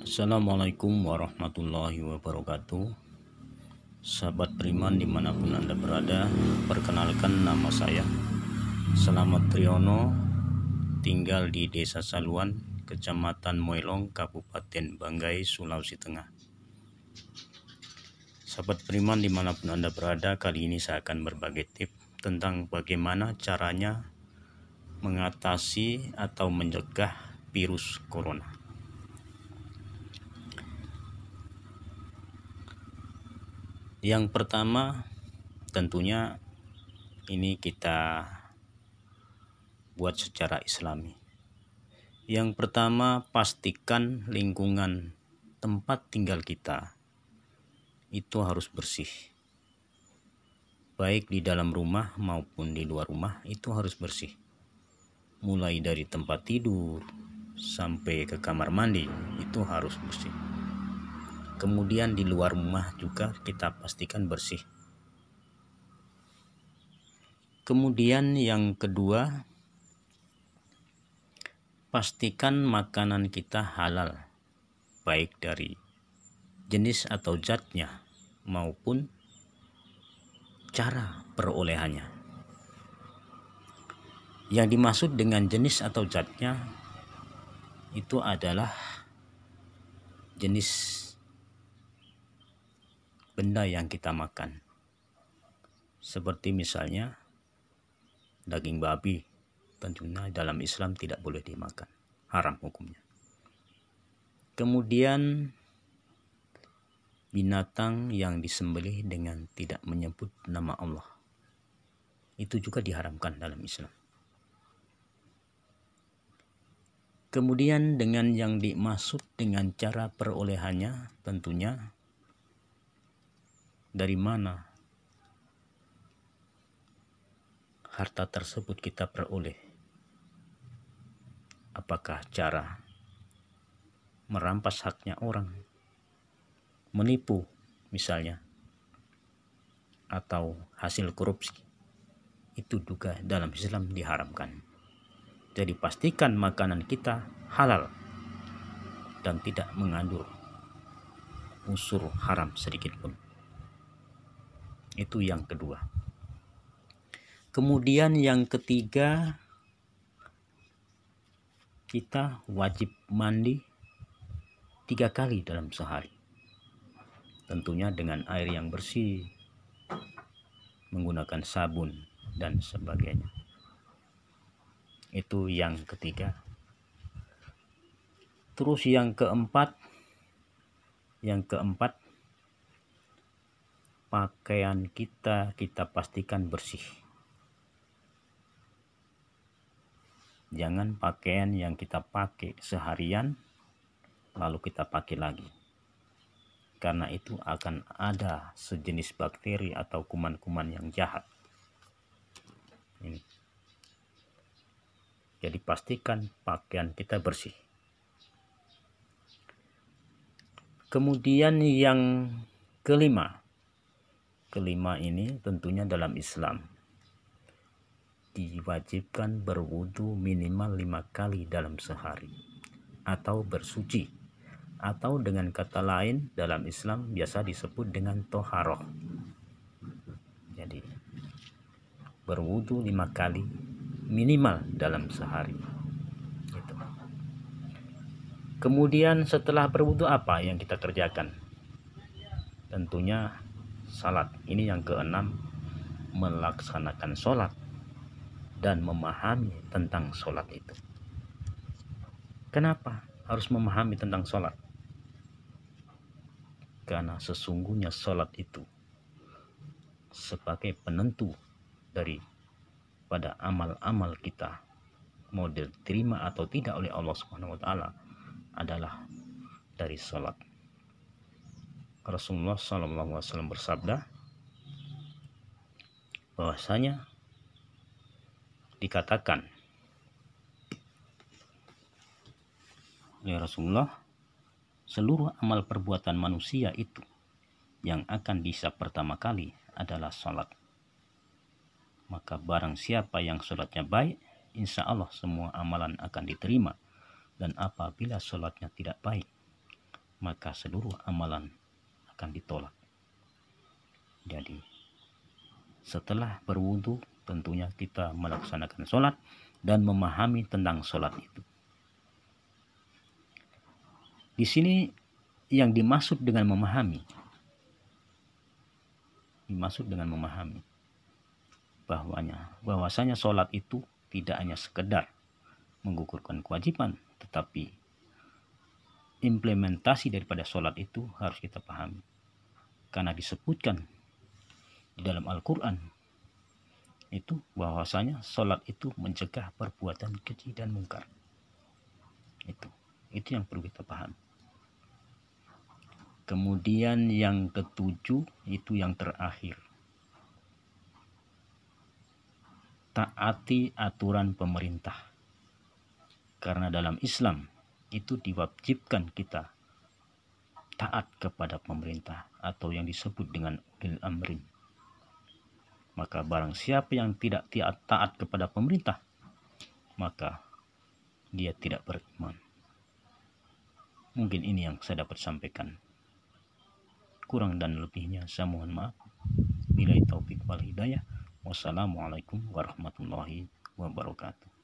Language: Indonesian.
Assalamualaikum warahmatullahi wabarakatuh. Sahabat beriman dimanapun Anda berada, perkenalkan nama saya Selamat Triyono, tinggal di Desa Saluan, Kecamatan Moelong, Kabupaten Banggai, Sulawesi Tengah. Sahabat beriman dimanapun Anda berada, kali ini saya akan berbagi tips tentang bagaimana caranya mengatasi atau mencegah virus corona. Yang pertama, tentunya ini kita buat secara Islami. Yang pertama, pastikan lingkungan tempat tinggal kita itu harus bersih. Baik di dalam rumah maupun di luar rumah itu harus bersih. Mulai dari tempat tidur sampai ke kamar mandi itu harus bersih. Kemudian di luar rumah juga kita pastikan bersih. Kemudian yang kedua, pastikan makanan kita halal, baik dari jenis atau zatnya maupun cara perolehannya. Yang dimaksud dengan jenis atau zatnya itu adalah jenis benda yang kita makan. Seperti misalnya daging babi, tentunya dalam Islam tidak boleh dimakan, haram hukumnya. Kemudian binatang yang disembelih dengan tidak menyebut nama Allah, itu juga diharamkan dalam Islam. Kemudian dengan yang dimaksud dengan cara perolehannya, tentunya dari mana harta tersebut kita peroleh. Apakah cara merampas haknya orang, menipu misalnya, atau hasil korupsi, itu juga dalam Islam diharamkan. Jadi pastikan makanan kita halal dan tidak mengandung unsur haram sedikit pun. Itu yang kedua. Kemudian yang ketiga, kita wajib mandi 3 kali dalam sehari. Tentunya dengan air yang bersih, menggunakan sabun dan sebagainya. Itu yang ketiga. Terus yang keempat, pakaian kita pastikan bersih. Jangan pakaian yang kita pakai seharian lalu kita pakai lagi, karena itu akan ada sejenis bakteri atau kuman-kuman yang jahat. Ini. Jadi pastikan pakaian kita bersih. Kemudian yang kelima ini tentunya dalam Islam diwajibkan berwudu minimal 5 kali dalam sehari, atau bersuci, atau dengan kata lain dalam Islam biasa disebut dengan toharoh. Jadi berwudu 5 kali minimal dalam sehari. Gitu. Kemudian setelah berwudu apa yang kita kerjakan? Tentunya salat. Ini yang keenam, melaksanakan sholat dan memahami tentang sholat itu. Kenapa harus memahami tentang sholat? Karena sesungguhnya sholat itu sebagai penentu daripada amal-amal kita, mau diterima atau tidak oleh Allah Subhanahu wa taala, adalah dari sholat. Rasulullah SAW bersabda bahwasanya dikatakan oleh Rasulullah, seluruh amal perbuatan manusia itu yang akan dihisab pertama kali adalah sholat. Maka barang siapa yang sholatnya baik, insya Allah semua amalan akan diterima. Dan apabila sholatnya tidak baik, maka seluruh amalan akan ditolak. Jadi setelah berwudu tentunya kita melaksanakan sholat dan memahami tentang sholat itu. Di sini yang dimaksud dengan memahami, bahwasanya sholat itu tidak hanya sekedar menggugurkan kewajiban, tetapi implementasi daripada sholat itu harus kita pahami. Karena disebutkan di dalam Al-Quran itu bahwasanya sholat itu mencegah perbuatan keji dan mungkar. Itu yang perlu kita pahami. Kemudian yang ketujuh itu yang terakhir. Taati aturan pemerintah. Karena dalam Islam itu diwajibkan kita taat kepada pemerintah atau yang disebut dengan ulil amrin. Maka barang siapa yang tidak taat kepada pemerintah, maka dia tidak beriman. Mungkin ini yang saya dapat sampaikan. Kurang dan lebihnya saya mohon maaf. Billahi taufik wal hidayah. Wassalamualaikum warahmatullahi wabarakatuh.